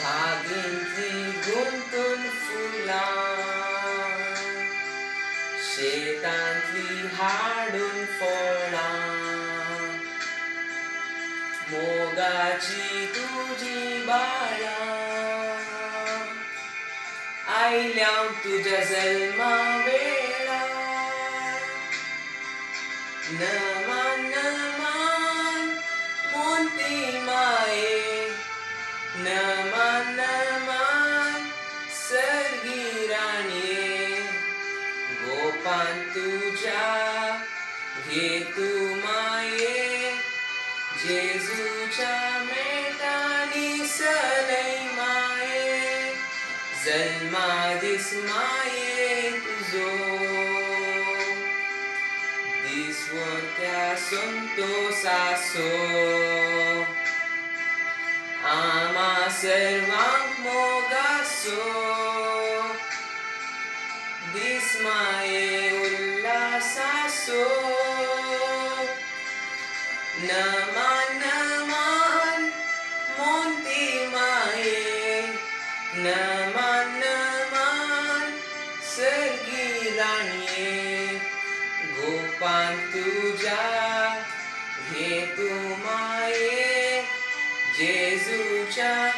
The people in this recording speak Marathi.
बागेतली गुंतून फुलां, शेतांतली हाडून फळां, मोगाची तुजी बाळां, आयल्या तुज्या जल्मा वेळार. नमान नमान मोनती माये, नमान नमान सर्गी राणये, गोपान तुझ्या घे तू माये, जेजूच्या मेटानी सलय माये, जल्मा दिस माये तुजो, दिसवत्या संतोषाचो, आम्हा सर्वांक मोगाचो, दिस माये उल्हासाचो. नमान नमान मोनती माये, नमान नमान सर्गी राणये, गोपान तुझ्या घे तू माये, जेजूच्या